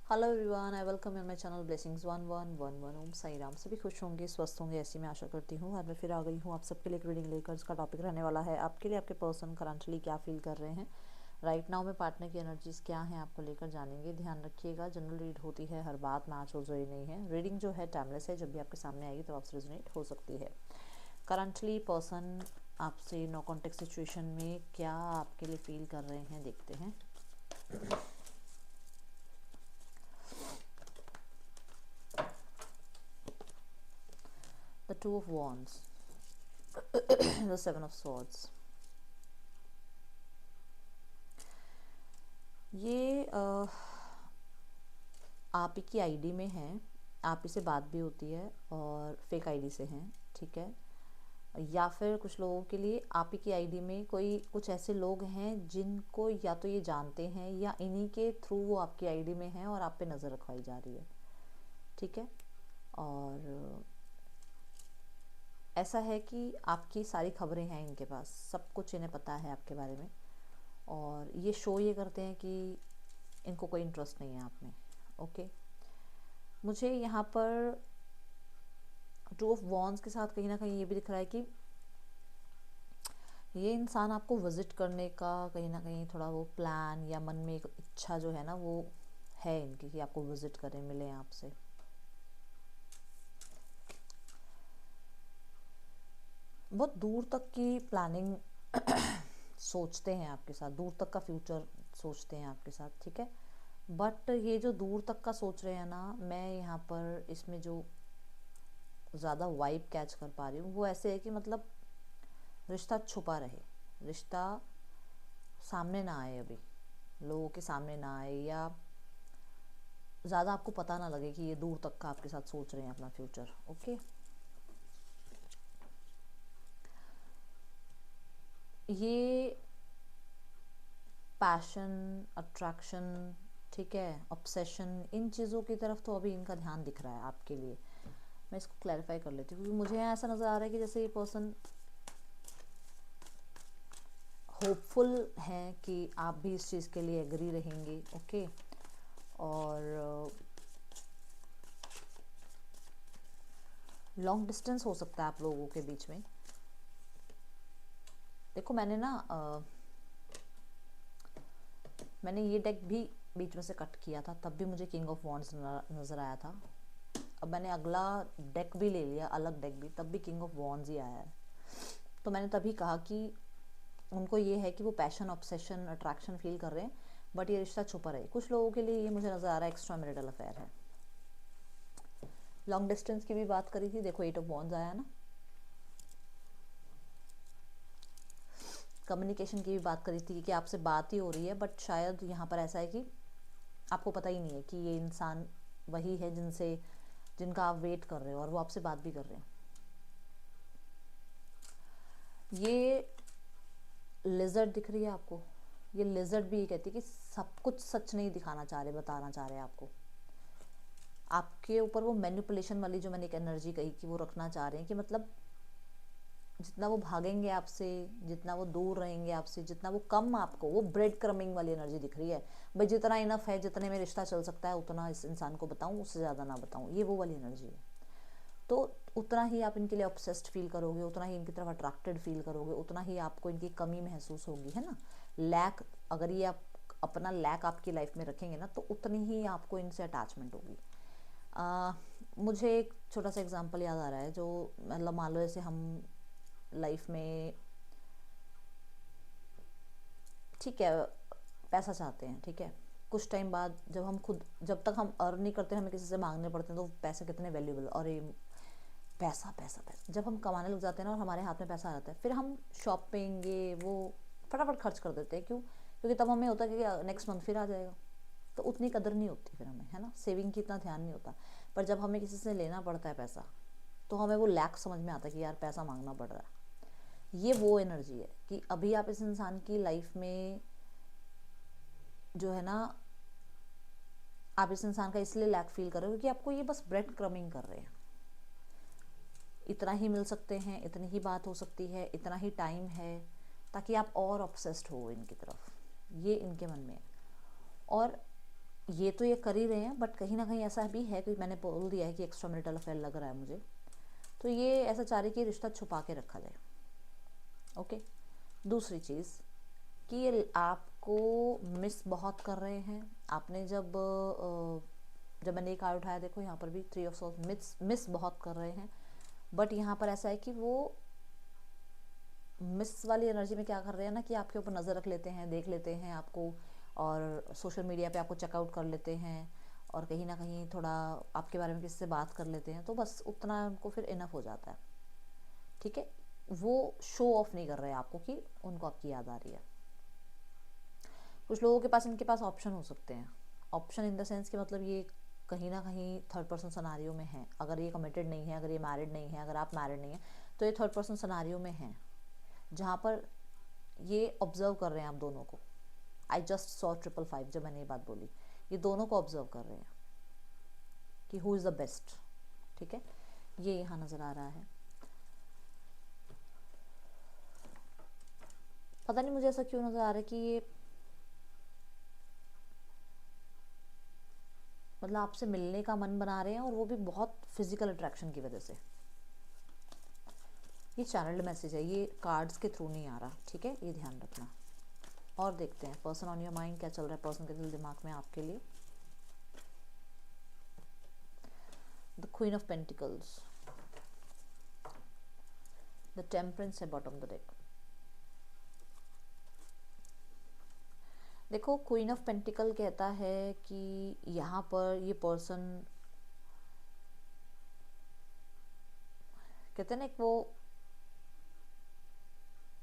Hello everyone, I welcome in my channel blessings 1111। ओम साई राम। सभी खुश होंगे, स्वस्थ होंगे, ऐसी मैं आशा करती हूँ। और मैं फिर आ गई हूँ आप सबके लिए एक रीडिंग लेकर। इसका टॉपिक रहने वाला है आपके लिए आपके पर्सन करंटली क्या फील कर रहे हैं राइट नाउ में। पार्टनर की एनर्जीज क्या हैं आपको लेकर जानेंगे। ध्यान रखिएगा, जनरल रीड होती है, हर बात मैच हो जरूरी नहीं है। रीडिंग जो है टाइमलेस है, जब भी आपके सामने आएगी तो आपसे रेजोनेट हो सकती है। करंटली पर्सन आपसे नो कॉन्टेक्ट सिचुएशन में क्या आपके लिए फील कर रहे हैं, देखते हैं। The two of wands, the seven of swords. ये आप ही की आईडी में है, आप ही से बात भी होती है और फेक आईडी से हैं, ठीक है। या फिर कुछ लोगों के लिए आप ही की आईडी में कोई कुछ ऐसे लोग हैं जिनको या तो ये जानते हैं या इन्हीं के थ्रू वो आपकी आईडी में हैं और आप पे नज़र रखवाई जा रही है, ठीक है। और ऐसा है कि आपकी सारी खबरें हैं इनके पास, सब कुछ इन्हें पता है आपके बारे में। और ये शो ये करते हैं कि इनको कोई इंटरेस्ट नहीं है आप में, ओके। मुझे यहाँ पर टू ऑफ वॉन्ड्स के साथ कहीं ना कहीं ये भी दिख रहा है कि ये इंसान आपको विजिट करने का कहीं ना कहीं थोड़ा वो प्लान या मन में एक इच्छा जो है ना वो है इनकी कि आपको विजिट करें, मिलें आपसे। बहुत दूर तक की प्लानिंग सोचते हैं आपके साथ, दूर तक का फ्यूचर सोचते हैं आपके साथ, ठीक है। बट ये जो दूर तक का सोच रहे हैं ना, मैं यहाँ पर इसमें जो ज़्यादा वाइब कैच कर पा रही हूँ वो ऐसे है कि मतलब रिश्ता छुपा रहे, रिश्ता सामने ना आए, अभी लोगों के सामने ना आए, या ज़्यादा आपको पता ना लगे कि ये दूर तक का आपके साथ सोच रहे हैं अपना फ्यूचर, ओके। ये पैशन, अट्रैक्शन, ठीक है, ऑब्सेशन, इन चीज़ों की तरफ तो अभी इनका ध्यान दिख रहा है आपके लिए। मैं इसको क्लैरिफाई कर लेती हूँ क्योंकि मुझे यहाँ ऐसा नज़र आ रहा है कि जैसे ये पर्सन होपफुल हैं कि आप भी इस चीज़ के लिए एग्री रहेंगे, ओके। और लॉन्ग डिस्टेंस हो सकता है आप लोगों के बीच में। देखो मैंने ये डेक भी बीच में से कट किया था, तब भी मुझे किंग ऑफ वॉन्ड्स नज़र आया था। अब मैंने अगला डेक भी ले लिया, अलग डेक भी, तब भी किंग ऑफ वॉन्ड्स ही आया है। तो मैंने तभी कहा कि उनको ये है कि वो पैशन, ऑब्सेशन, अट्रैक्शन फील कर रहे हैं, बट ये रिश्ता छुपा रहे। कुछ लोगों के लिए ये मुझे नज़र आ रहा है एक्स्ट्रा मैरिटल अफेयर है। लॉन्ग डिस्टेंस की भी बात करी थी, देखो एट ऑफ वॉन्ड्स आया ना। कम्युनिकेशन की भी बात करी थी कि आपसे बात ही हो रही है, बट शायद यहाँ पर ऐसा है कि आपको पता ही नहीं है कि ये इंसान वही है जिनका आप वेट कर रहे हो और वो आपसे बात भी कर रहे हैं। ये लिजर्ड दिख रही है आपको, ये लिजर्ड भी ये कहती है कि सब कुछ सच नहीं दिखाना चाह रहे, बताना चाह रहे हैं आपको। आपके ऊपर वो मैनिपुलेशन वाली जो मैंने एक एनर्जी कही कि वो रखना चाह रहे हैं कि मतलब जितना वो भागेंगे आपसे, जितना वो दूर रहेंगे आपसे, जितना वो कम आपको, वो ब्रेड क्रमिंग वाली एनर्जी दिख रही है। भाई जितना इनफ है, जितने में रिश्ता चल सकता है उतना इस इंसान को बताऊं, उससे ज़्यादा ना बताऊं, ये वो वाली एनर्जी है। तो उतना ही आप इनके लिए ऑब्सेस्ड फील करोगे, उतना ही इनकी तरफ अट्रैक्टेड फील करोगे, उतना ही आपको इनकी कमी महसूस होगी, है ना। लैक, अगर ये आप अपना लैक आपकी लाइफ में रखेंगे ना, तो उतनी ही आपको इनसे अटैचमेंट होगी। मुझे एक छोटा सा एग्जांपल याद आ रहा है, जो मतलब मान लो जैसे हम लाइफ में, ठीक है, पैसा चाहते हैं, ठीक है। कुछ टाइम बाद जब तक हम अर्न नहीं करते हमें किसी से मांगने पड़ते हैं, तो पैसे कितने वैल्यूबल, और ये पैसा पैसा पैसा, जब हम कमाने लग जाते हैं ना और हमारे हाथ में पैसा आ जाता है, फिर हम शॉपिंग ये वो फटाफट खर्च कर देते हैं। क्यों? क्योंकि तब हमें होता है कि नेक्स्ट मंथ फिर आ जाएगा, तो उतनी कदर नहीं होती फिर हमें, है ना। सेविंग की इतना ध्यान नहीं होता। पर जब हमें किसी से लेना पड़ता है पैसा, तो हमें वो लैक समझ में आता है कि यार पैसा मांगना पड़ रहा है। ये वो एनर्जी है कि अभी आप इस इंसान की लाइफ में जो है ना, आप इस इंसान का इसलिए लैक फील कर रहे हो क्योंकि आपको ये बस ब्रेड क्रमिंग कर रहे हैं। इतना ही मिल सकते हैं, इतनी ही बात हो सकती है, इतना ही टाइम है, ताकि आप और ऑब्सेस्ड हो इनकी तरफ, ये इनके मन में है। और ये तो ये कर ही रहे हैं, बट कहीं ना कहीं ऐसा भी है कि मैंने बोल दिया है कि एक्स्ट्रा मैरिटल अफेयर लग रहा है मुझे, तो ये ऐसा चाह रही कि रिश्ता छुपा के रखा जाए। ओके। दूसरी चीज़ कि ये आपको मिस बहुत कर रहे हैं। आपने जब मैंने एक कार्ड उठाया, देखो यहाँ पर भी 3 ऑफ सोर्ड्स, मिस बहुत कर रहे हैं। बट यहाँ पर ऐसा है कि वो मिस वाली एनर्जी में क्या कर रहे हैं ना, कि आपके ऊपर नज़र रख लेते हैं, देख लेते हैं आपको, और सोशल मीडिया पे आपको चेकआउट कर लेते हैं, और कहीं ना कहीं थोड़ा आपके बारे में किसी से बात कर लेते हैं, तो बस उतना उनको फिर इनफ हो जाता है। ठीक है, वो शो ऑफ नहीं कर रहे हैं आपको कि उनको आपकी याद आ रही है। कुछ लोगों के पास, इनके पास ऑप्शन हो सकते हैं। ऑप्शन इन द सेंस कि मतलब ये कहीं ना कहीं थर्ड पर्सन सिनेरियो में है। अगर ये कमिटेड नहीं है, अगर ये मैरिड नहीं है, अगर आप मैरिड नहीं है, तो ये थर्ड पर्सन सिनेरियो में है, जहाँ पर ये ऑब्जर्व कर रहे हैं आप दोनों को। आई जस्ट सॉ 555 जब मैंने ये बात बोली, ये दोनों को ऑब्जर्व कर रहे हैं कि हु इज़ द बेस्ट। ठीक है, ये यहाँ नज़र आ रहा है। पता नहीं मुझे ऐसा क्यों नज़र आ रहा है कि ये मतलब आपसे मिलने का मन बना रहे हैं, और वो भी बहुत फिजिकल अट्रैक्शन की वजह से। ये चैनल्ड मैसेज है, ये कार्ड्स के थ्रू नहीं आ रहा। ठीक है, ये ध्यान रखना। और देखते हैं पर्सन ऑन योर माइंड क्या चल रहा है पर्सन के दिल दिमाग में आपके लिए। The queen of pentacles, the temperance है बॉटम द डेक। देखो, क्वीन ऑफ पेंटिकल कहता है कि यहाँ पर ये पर्सन, कहते हैं ना, वो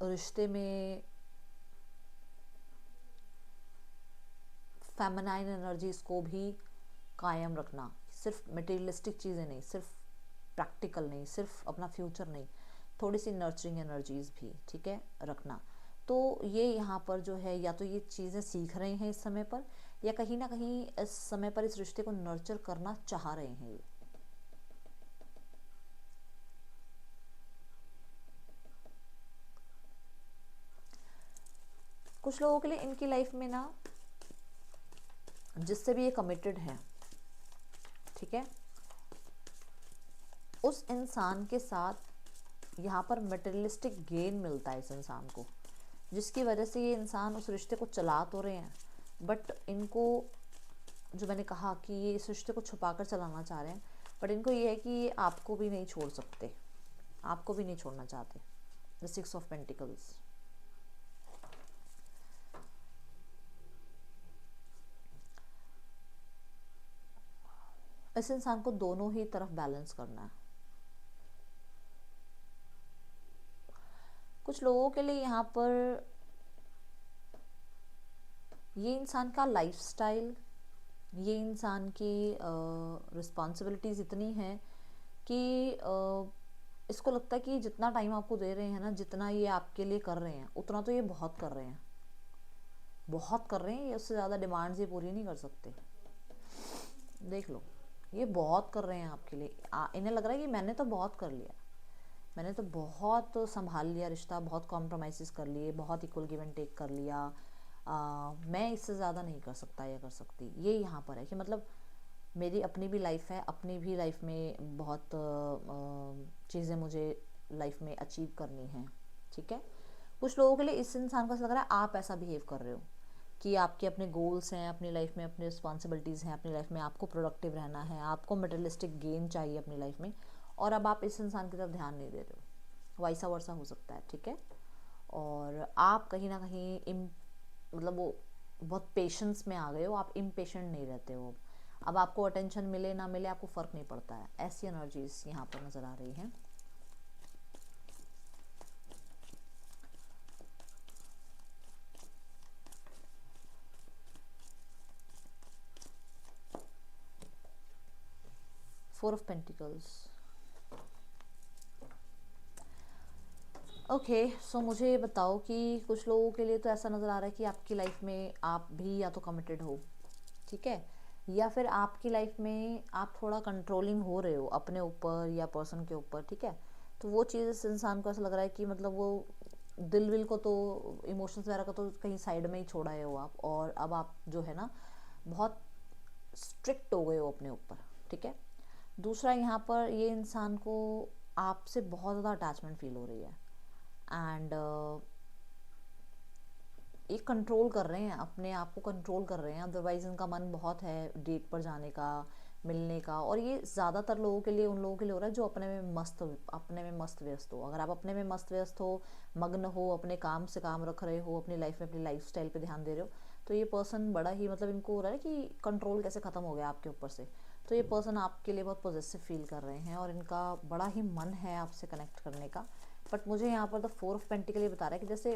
रिश्ते में फेमिनाइन एनर्जीज को भी कायम रखना, सिर्फ मटेरियलिस्टिक चीज़ें नहीं, सिर्फ प्रैक्टिकल नहीं, सिर्फ अपना फ्यूचर नहीं, थोड़ी सी नर्चरिंग एनर्जीज भी, ठीक है, रखना। तो ये यहाँ पर जो है, या तो ये चीज़ें सीख रहे हैं इस समय पर, या कहीं ना कहीं इस समय पर इस रिश्ते को नर्चर करना चाह रहे हैं ये। कुछ लोगों के लिए इनकी लाइफ में ना, जिससे भी ये कमिटेड है, ठीक है, उस इंसान के साथ यहाँ पर मटेरियलिस्टिक गेन मिलता है इस इंसान को, जिसकी वजह से ये इंसान उस रिश्ते को चला तो रहे हैं, बट इनको, जो मैंने कहा कि ये इस रिश्ते को छुपा कर चलाना चाह रहे हैं, बट इनको ये है कि ये आपको भी नहीं छोड़ सकते, आपको भी नहीं छोड़ना चाहते। The 6 of pentacles. इस इंसान को दोनों ही तरफ बैलेंस करना है। कुछ लोगों के लिए यहाँ पर ये इंसान का लाइफस्टाइल, ये इंसान की रिस्पॉन्सिबिलिटीज़ इतनी हैं कि इसको लगता है कि जितना टाइम आपको दे रहे हैं ना, जितना ये आपके लिए कर रहे हैं, उतना तो ये बहुत कर रहे हैं, बहुत कर रहे हैं ये, उससे ज़्यादा डिमांड्स ये पूरी नहीं कर सकते। देख लो, ये बहुत कर रहे हैं आपके लिए। इन्हें लग रहा है कि मैंने तो बहुत कर लिया, मैंने तो बहुत संभाल लिया रिश्ता, बहुत कॉम्प्रोमाइज़ कर लिए, बहुत इक्वल गिव एंड टेक कर लिया, मैं इससे ज़्यादा नहीं कर सकता या कर सकती। ये यहाँ पर है कि मतलब मेरी अपनी भी लाइफ है, अपनी भी लाइफ में बहुत चीज़ें मुझे लाइफ में अचीव करनी है। ठीक है, कुछ लोगों के लिए इस इंसान को ऐसा लग रहा है आप ऐसा बिहेव कर रहे हो कि आपके अपने गोल्स हैं अपनी लाइफ में, अपनी रिस्पॉन्सिबिलिटीज़ हैं अपनी लाइफ में, आपको प्रोडक्टिव रहना है, आपको मटेरियलिस्टिक गेन चाहिए अपनी लाइफ में, और अब आप इस इंसान की तरफ ध्यान नहीं दे रहे हो। वाइसा वर्सा हो सकता है। ठीक है, और आप कहीं ना कहीं मतलब वो बहुत पेशेंस में आ गए हो, आप इम्पेशेंट नहीं रहते हो। अब आपको अटेंशन मिले ना मिले आपको फ़र्क नहीं पड़ता है। ऐसी एनर्जीज यहाँ पर नज़र आ रही हैं। Four of pentacles. ओके, सो मुझे ये बताओ कि कुछ लोगों के लिए तो ऐसा नज़र आ रहा है कि आपकी लाइफ में आप भी या तो कमिटेड हो, ठीक है, या फिर आपकी लाइफ में आप थोड़ा कंट्रोलिंग हो रहे हो अपने ऊपर या पर्सन के ऊपर। ठीक है, तो वो चीज़ इस इंसान को ऐसा लग रहा है कि मतलब वो दिल विल को तो, इमोशंस वगैरह का तो कहीं साइड में ही छोड़ा है हो आप, और अब आप जो है ना बहुत स्ट्रिक्ट हो गए हो अपने ऊपर, ठीक है। दूसरा, यहाँ पर ये इंसान को आपसे बहुत ज़्यादा अटैचमेंट फील हो रही है, एंड ये कंट्रोल कर रहे हैं, अपने आप को कंट्रोल कर रहे हैं। अदरवाइज़ इनका मन बहुत है डेट पर जाने का, मिलने का, और ये ज़्यादातर लोगों के लिए, उन लोगों के लिए हो रहा है जो अपने में मस्त व्यस्त हो। अगर आप अपने में मस्त व्यस्त हो, मग्न हो, अपने काम से काम रख रहे हो, अपनी लाइफ में अपनी लाइफ स्टाइल पर ध्यान दे रहे हो, तो ये पर्सन बड़ा ही, मतलब इनको हो रहा है कि कंट्रोल कैसे ख़त्म हो गया आपके ऊपर से। तो ये पर्सन आपके लिए बहुत पॉजिटिव फील कर रहे हैं, और इनका बड़ा ही मन है आपसे कनेक्ट करने का। बट मुझे यहाँ पर द 4 ऑफ पेंटिकल ये बता रहा है कि जैसे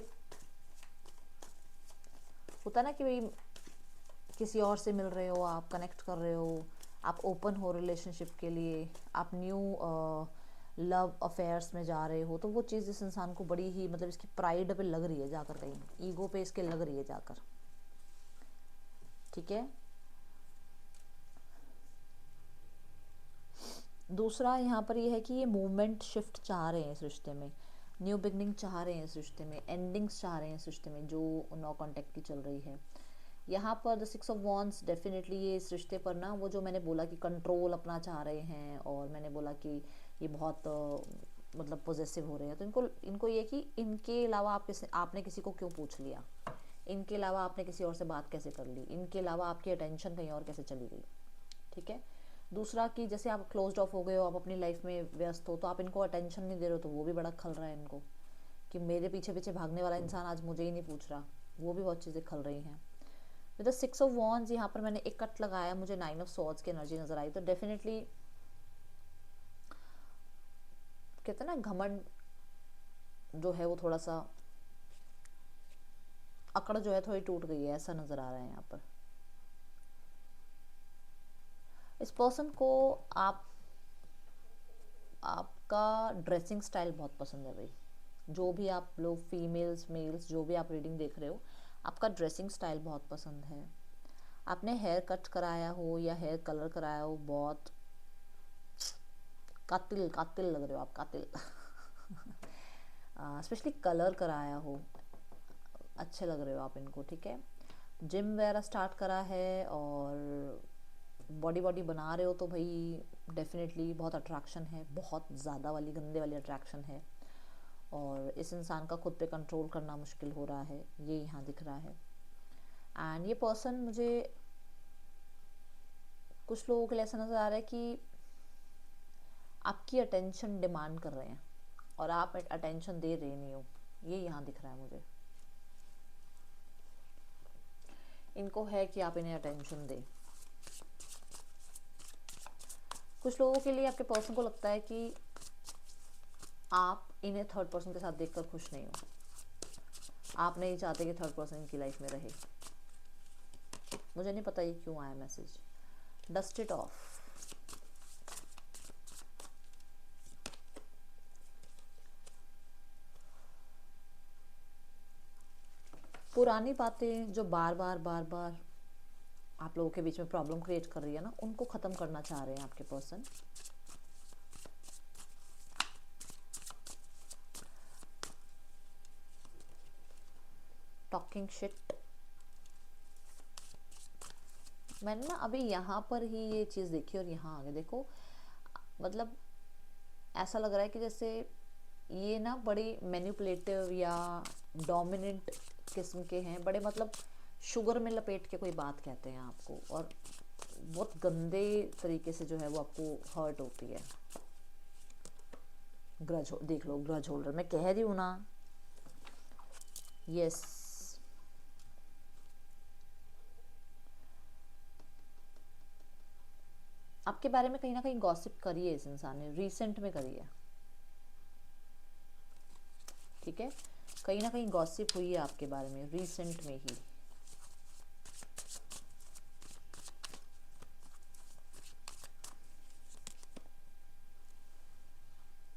होता है ना कि भाई किसी और से मिल रहे हो, आप कनेक्ट कर रहे हो, आप ओपन हो रिलेशनशिप के लिए, आप न्यू लव अफेयर्स में जा रहे हो, तो वो चीज़ इस इंसान को बड़ी ही, मतलब इसकी प्राइड पे लग रही है जाकर, कहीं ईगो पे इसके लग रही है जाकर, ठीक है। दूसरा यहाँ पर ये है कि ये मूवमेंट शिफ्ट चाह रहे हैं इस रिश्ते में, न्यू बिगनिंग चाह रहे हैं इस रिश्ते में, एंडिंग्स चाह रहे हैं इस रिश्ते में जो नो कॉन्टेक्ट की चल रही है। यहाँ पर द 6 ऑफ वॉन्ड्स, डेफिनेटली ये इस रिश्ते पर ना, वो जो मैंने बोला कि कंट्रोल अपना चाह रहे हैं, और मैंने बोला कि ये बहुत मतलब पॉजेसिव हो रहे हैं, तो इनको इनको ये कि इनके अलावा आपने किसी को क्यों पूछ लिया, इनके अलावा आपने किसी और से बात कैसे कर ली, इनके अलावा आपकी अटेंशन कहीं और कैसे चली गई, ठीक है। दूसरा कि जैसे आप क्लोज्ड ऑफ हो गए हो, आप अपनी लाइफ में व्यस्त हो, तो आप इनको अटेंशन नहीं दे रहे हो, तो वो भी बड़ा खल रहा है इनको कि मेरे पीछे पीछे भागने वाला इंसान आज मुझे ही नहीं पूछ रहा, वो भी बहुत चीज़ें खल रही हैं। विद द 6 ऑफ वॉन्ड्स यहाँ पर मैंने एक कट लगाया, मुझे 9 ऑफ सॉर्ड्स की एनर्जी नजर आई, तो डेफिनेटली कहते हैं ना घमंड जो है वो थोड़ा सा, अकड़ जो है थोड़ी टूट गई है, ऐसा नजर आ रहा है यहाँ पर। इस पर्सन को आपका ड्रेसिंग स्टाइल बहुत पसंद है भाई, जो भी आप लोग फीमेल्स मेल्स जो भी आप रीडिंग देख रहे हो, आपका ड्रेसिंग स्टाइल बहुत पसंद है। आपने हेयर कट कराया हो या हेयर कलर कराया हो, बहुत कातिल कातिल लग रहे हो आप, कातिल स्पेशली कलर कराया हो, अच्छे लग रहे हो आप इनको, ठीक है। जिम वगैरह स्टार्ट करा है और बॉडी बना रहे हो, तो भाई डेफिनेटली बहुत अट्रैक्शन है, बहुत ज़्यादा वाली गंदे वाली अट्रैक्शन है, और इस इंसान का खुद पे कंट्रोल करना मुश्किल हो रहा है, ये यहाँ दिख रहा है। एंड ये पर्सन, मुझे कुछ लोगों के लिए ऐसा नज़र आ रहा है कि आपकी अटेंशन डिमांड कर रहे हैं और आप अटेंशन दे रहे नहीं हो, ये यहाँ दिख रहा है मुझे। इनको है कि आप इन्हें अटेंशन दें। कुछ लोगों के लिए आपके पर्सन को लगता है कि आप इन्हें थर्ड पर्सन के साथ देखकर खुश नहीं हो, आप नहीं चाहते कि थर्ड पर्सन की लाइफ में रहे। मुझे नहीं पता ये क्यों आया मैसेज। Dust it of. पुरानी बातें जो बार बार आप लोगों के बीच में प्रॉब्लम क्रिएट कर रही है ना, उनको ख़त्म करना चाह रहे हैं आपके पर्सन। Talking shit. मैंने ना अभी यहाँ पर ही ये चीज़ देखी और यहाँ आगे देखो, मतलब ऐसा लग रहा है कि जैसे ये ना बड़ी मैनिपुलेटिव या डोमिनेंट किस्म के हैं, बड़े मतलब शुगर में लपेट के कोई बात कहते हैं आपको, और बहुत गंदे तरीके से जो है वो आपको हर्ट होती है। ग्रज देख लो, ग्रज होल्डर, मैं कह रही हूँ ना। यस, आपके बारे में कहीं ना कहीं गॉसिप करी है इस इंसान ने, रिसेंट में करी है, ठीक है। कहीं ना कहीं गॉसिप हुई है आपके बारे में रिसेंट में ही।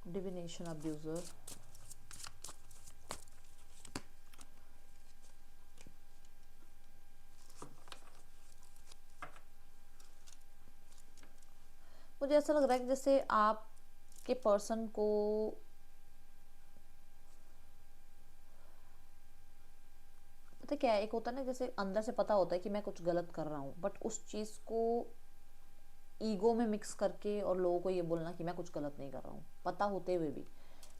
Divination abuser. मुझे ऐसा लग रहा है कि जैसे आपके पर्सन को पता क्या है, एक होता है ना जैसे अंदर से पता होता है कि मैं कुछ गलत कर रहा हूँ, बट उस चीज़ को ईगो में मिक्स करके और लोगों को ये बोलना कि मैं कुछ गलत नहीं कर रहा हूँ पता होते हुए भी।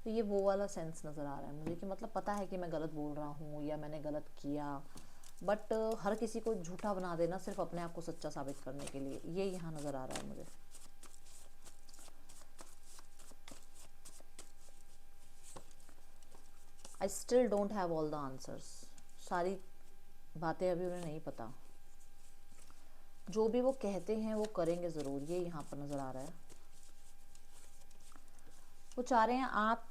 तो ये वो वाला सेंस नज़र आ रहा है मुझे कि मतलब पता है कि मैं गलत बोल रहा हूँ या मैंने गलत किया, बट हर किसी को झूठा बना देना सिर्फ अपने आप को सच्चा साबित करने के लिए, ये यहाँ नज़र आ रहा है मुझे। I still don't have all the answers, सारी बातें अभी उन्हें नहीं पता। जो भी वो कहते हैं वो करेंगे ज़रूर, ये यहाँ पर नज़र आ रहा है। वो चाह रहे हैं आप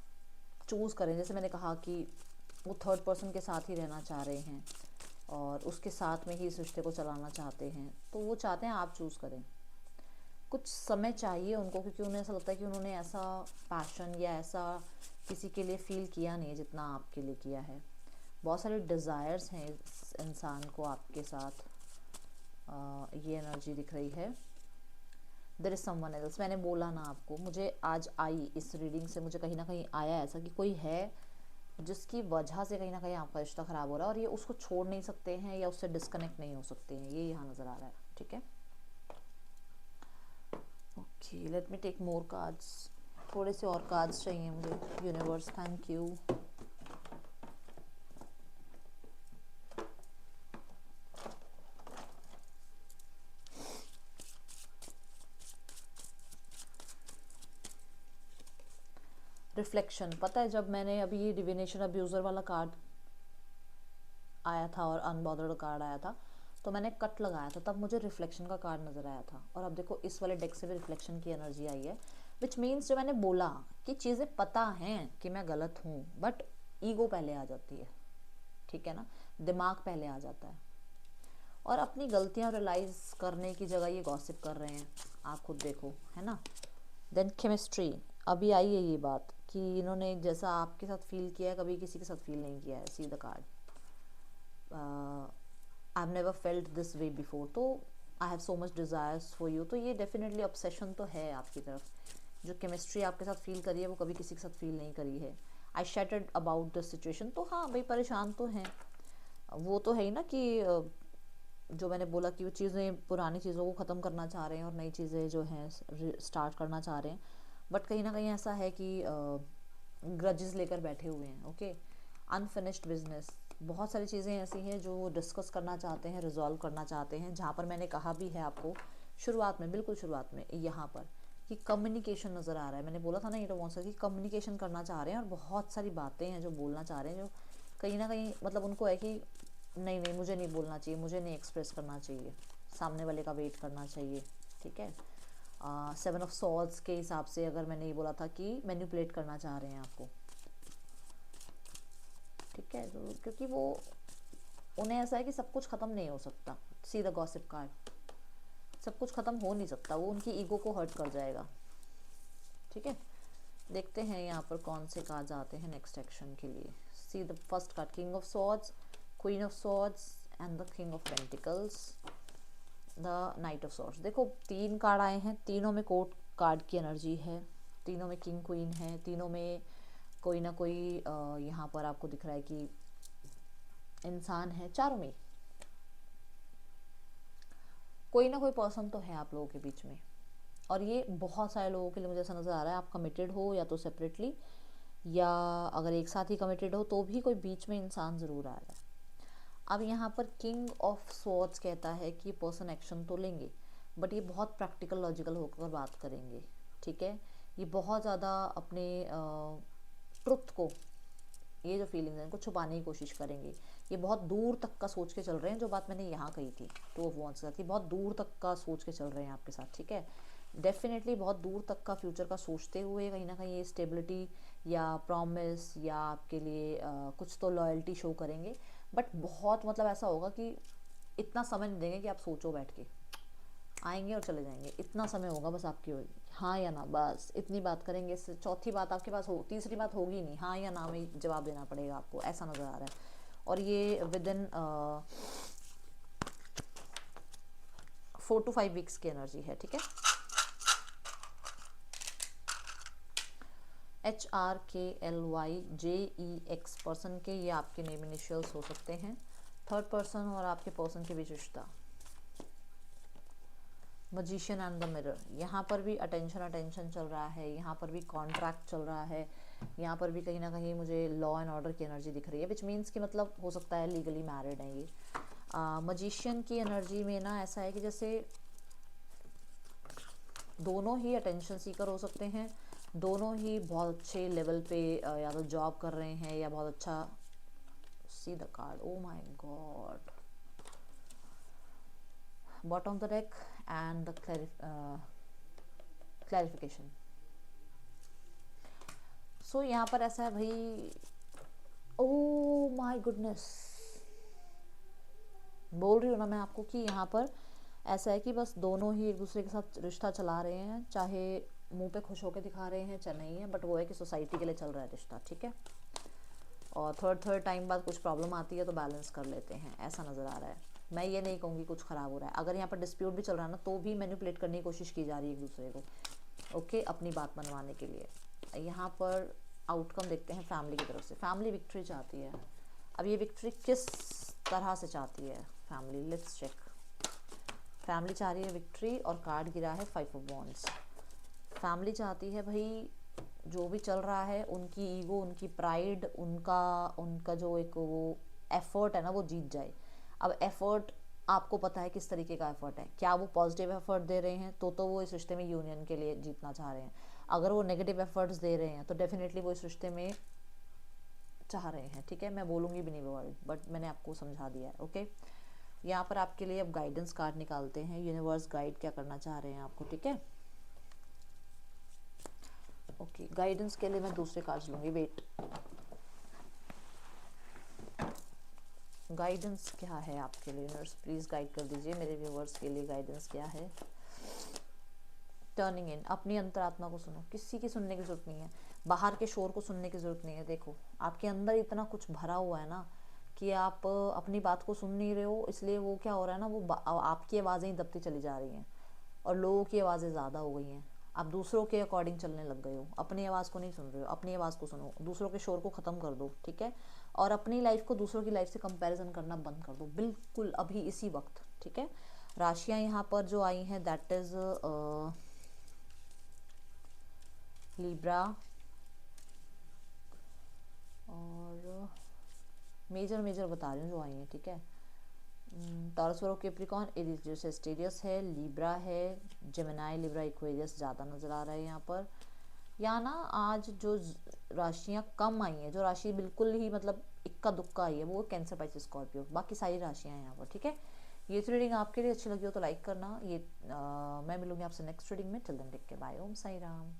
चूज़ करें, जैसे मैंने कहा कि वो थर्ड पर्सन के साथ ही रहना चाह रहे हैं और उसके साथ में ही इस रिश्ते को चलाना चाहते हैं, तो वो चाहते हैं आप चूज़ करें। कुछ समय चाहिए उनको, क्योंकि उन्हें ऐसा लगता है कि उन्होंने ऐसा पैशन या ऐसा किसी के लिए फील किया नहीं जितना आपके लिए किया है। बहुत सारे डिज़ायर्स हैं इस इंसान को आपके साथ, ये एनर्जी दिख रही है। देयर इज़ समवन एल्स, मैंने बोला ना आपको, मुझे आज आई इस रीडिंग से मुझे कहीं ना कहीं आया ऐसा कि कोई है जिसकी वजह से कहीं ना कहीं आपका रिश्ता ख़राब हो रहा है और ये उसको छोड़ नहीं सकते हैं या उससे डिस्कनेक्ट नहीं हो सकते हैं, ये यहाँ नज़र आ रहा है। ठीक है, okay, let me take more cards. थोड़े से और कार्ड्स चाहिए मुझे यूनिवर्स, थैंक यू। रिफ्लेक्शन, पता है जब मैंने अभी ये डिविनेशन अब्यूज़र वाला कार्ड आया था और अनबॉदर्ड कार्ड आया था, तो मैंने कट लगाया था, तब मुझे रिफ्लेक्शन का कार्ड नज़र आया था। और अब देखो इस वाले डेक से भी रिफ्लेक्शन की एनर्जी आई है, विच मीन्स जो मैंने बोला कि चीज़ें पता हैं कि मैं गलत हूँ, बट ईगो पहले आ जाती है। ठीक है ना, दिमाग पहले आ जाता है और अपनी गलतियाँ रियलाइज़ करने की जगह ये गॉसिप कर रहे हैं, आप खुद देखो, है ना। देन केमिस्ट्री, अभी आई है ये बात कि इन्होंने जैसा आपके साथ फील किया है कभी किसी के साथ फील नहीं किया है। See the card, I have never felt this way before, तो I have so much desires for you, तो ये डेफिनेटली ऑब्सेशन तो है आपकी तरफ। जो केमिस्ट्री आपके साथ फील करी है वो कभी किसी के साथ फील नहीं करी है। आई शैटर्ड अबाउट द सिचुएशन, तो हाँ भाई परेशान तो हैं, वो तो है ही ना कि जो मैंने बोला कि वो चीज़ें पुरानी चीज़ों को ख़त्म करना चाह रहे हैं और नई चीज़ें जो हैं स्टार्ट करना चाह रहे हैं, बट कहीं ना कहीं ऐसा है कि ग्रजेस लेकर बैठे हुए हैं। ओके, अनफिनिश्ड बिजनेस, बहुत सारी चीज़ें ऐसी हैं जो डिस्कस करना चाहते हैं, रिजॉल्व करना चाहते हैं, जहाँ पर मैंने कहा भी है आपको शुरुआत में, बिल्कुल शुरुआत में यहाँ पर कि कम्युनिकेशन नज़र आ रहा है। मैंने बोला था ना ये तो कि कम्युनिकेशन करना चाह रहे हैं और बहुत सारी बातें हैं जो बोलना चाह रहे हैं, जो कहीं ना कहीं मतलब उनको है कि नहीं नहीं मुझे नहीं बोलना चाहिए, मुझे नहीं एक्सप्रेस करना चाहिए, सामने वाले का वेट करना चाहिए। ठीक है, 7 ऑफ सॉर्ड्स के हिसाब से अगर मैंने ये बोला था कि मैनिपुलेट करना चाह रहे हैं आपको। ठीक है, तो क्योंकि वो उन्हें ऐसा है कि सब कुछ ख़त्म नहीं हो सकता। सी द गॉसिप कार्ड, सब कुछ ख़त्म हो नहीं सकता, वो उनकी ईगो को हर्ट कर जाएगा। ठीक है, देखते हैं यहाँ पर कौन से कार्ड्स आते हैं नेक्स्ट एक्शन के लिए। See the first card, king of swords, queen of swords and the king of pentacles, the night of swords. देखो 3 कार्ड आए हैं, तीनों में कोर्ट कार्ड की एनर्जी है, तीनों में किंग क्वीन है, तीनों में कोई ना कोई यहाँ पर आपको दिख रहा है कि इंसान है, चारों में कोई ना कोई पर्सन तो है आप लोगों के बीच में। और ये बहुत सारे लोगों के लिए मुझे ऐसा नज़र आ रहा है, आप कमिटेड हो या तो सेपरेटली, या अगर एक साथ ही कमिटेड हो तो भी कोई बीच में इंसान ज़रूर आ रहा है। अब यहाँ पर किंग ऑफ स्वॉर्ड्स कहता है कि पर्सन एक्शन तो लेंगे, बट ये बहुत प्रैक्टिकल लॉजिकल होकर बात करेंगे। ठीक है, ये बहुत ज़्यादा अपने ट्रुथ को, ये जो फीलिंग्स हैं इनको छुपाने की कोशिश करेंगे। ये बहुत दूर तक का सोच के चल रहे हैं, जो बात मैंने यहाँ कही थी टू ऑफ वॉन्ड्स की, बहुत दूर तक का सोच के चल रहे हैं आपके साथ। ठीक है, डेफिनेटली बहुत दूर तक का फ्यूचर का सोचते हुए कहीं ना कहीं ये स्टेबिलिटी या प्रॉमिस या आपके लिए कुछ तो लॉयल्टी शो करेंगे, बट बहुत मतलब ऐसा होगा कि इतना समय नहीं देंगे कि आप सोचो, बैठ के आएंगे और चले जाएंगे, इतना समय होगा बस आपकी हाँ या ना, बस इतनी बात करेंगे। चौथी बात आपके पास हो, तीसरी बात होगी नहीं, हाँ या ना में जवाब देना पड़ेगा आपको, ऐसा नज़र आ रहा है। और ये विद इन 4 to 5 वीक्स की एनर्जी है। ठीक है, HRKLYJEX पर्सन के ये आपके नेम इनिशियल्स हो सकते हैं। थर्ड पर्सन और आपके पर्सन के बीच रिश्ता, मजिशियन एंड द मिरर, यहाँ पर भी अटेंशन चल रहा है, यहाँ पर भी कॉन्ट्रैक्ट चल रहा है, यहाँ पर भी कहीं ना कहीं मुझे लॉ एंड ऑर्डर की एनर्जी दिख रही है, विच मीन्स कि मतलब हो सकता है लीगली मैरिड है ये। मजिशियन की एनर्जी में ना ऐसा है कि जैसे दोनों ही अटेंशन सीकर हो सकते हैं, दोनों ही बहुत अच्छे लेवल पे या तो जॉब कर रहे हैं या बहुत अच्छा, see the card, oh my god, bottom of the deck and the clarification. So यहाँ पर ऐसा है भाई, ओ माय गुडनेस, बोल रही हूँ ना मैं आपको कि यहाँ पर ऐसा है कि बस दोनों ही एक दूसरे के साथ रिश्ता चला रहे हैं, चाहे मुंह पे खुश होकर दिखा रहे हैं चाहे नहीं है, बट वो है कि सोसाइटी के लिए चल रहा है रिश्ता, ठीक है। और थर्ड टाइम बाद कुछ प्रॉब्लम आती है तो बैलेंस कर लेते हैं, ऐसा नज़र आ रहा है। मैं ये नहीं कहूँगी कुछ ख़राब हो रहा है, अगर यहाँ पर डिस्प्यूट भी चल रहा है ना तो भी मैनिपुलेट करने की कोशिश की जा रही है एक दूसरे को, ओके, अपनी बात मनवाने के लिए। यहाँ पर आउटकम देखते हैं फैमिली की तरफ से, फैमिली विक्ट्री चाहती है। अब ये विक्ट्री किस तरह से चाहती है फैमिली, लेट्स चेक। फैमिली चाह रही है विक्ट्री और कार्ड गिरा है 5 ऑफ वॉन्ड्स। फैमिली चाहती है भाई जो भी चल रहा है, उनकी ईगो, उनकी प्राइड, उनका जो एक वो एफर्ट है ना वो जीत जाए। अब एफर्ट आपको पता है किस तरीके का एफर्ट है, क्या वो पॉजिटिव एफर्ट दे रहे हैं तो वो इस रिश्ते में यूनियन के लिए जीतना चाह रहे हैं। अगर वो नेगेटिव एफर्ट्स दे रहे हैं तो डेफिनेटली वो इस रिश्ते में चाह रहे हैं, ठीक है। मैं बोलूँगी भी नहीं वर्ड, बट मैंने आपको समझा दिया है, ओके। यहाँ पर आपके लिए अब गाइडेंस कार्ड निकालते हैं, यूनिवर्स गाइड क्या करना चाह रहे हैं आपको, ठीक है। ओके, गाइडेंस के लिए मैं दूसरे कार्ड्स लूँगी, वेट। गाइडेंस क्या है आपके लिए, यूनिवर्स प्लीज़ गाइड कर दीजिए मेरे व्यूवर्स के लिए, गाइडेंस क्या है। टर्निंग इन, अपनी अंतरात्मा को सुनो, किसी की सुनने की जरूरत नहीं है, बाहर के शोर को सुनने की जरूरत नहीं है। देखो आपके अंदर इतना कुछ भरा हुआ है ना कि आप अपनी बात को सुन नहीं रहे हो, इसलिए वो क्या हो रहा है ना, वो आपकी आवाज़ें ही दबती चली जा रही हैं और लोगों की आवाज़ें ज़्यादा हो गई हैं। आप दूसरों के अकॉर्डिंग चलने लग गए हो, अपनी आवाज़ को नहीं सुन रहे हो, अपनी आवाज़ को सुनो, दूसरों के शोर को ख़त्म कर दो, ठीक है। और अपनी लाइफ को दूसरों की लाइफ से कंपैरिजन करना बंद कर दो, बिल्कुल अभी इसी वक्त, ठीक है। राशियाँ यहाँ पर जो आई हैं दैट इज़ लिब्रा और मेजर बता रही हूँ जो आई हैं, ठीक है। टॉरस वर्गो कैप्रिकॉर्न, एरीज जो सेस्टेरियस है, लिब्रा है, जेमिनाई, लिब्रा, एक्वेरियस ज़्यादा नज़र आ रहा है यहाँ पर। यहाँ ना आज जो राशियाँ कम आई हैं, जो राशि बिल्कुल ही मतलब इक्का दुक्का आई है वो कैंसर, पाइसेस, स्कॉर्पियो, बाकी सारी राशियाँ हैं यहाँ पर, ठीक है। ये तो रीडिंग आपके लिए अच्छी लगी हो तो लाइक करना। मैं मिलूंगी आपसे नेक्स्ट रीडिंग में, till then take care, bye, Om Sai Ram.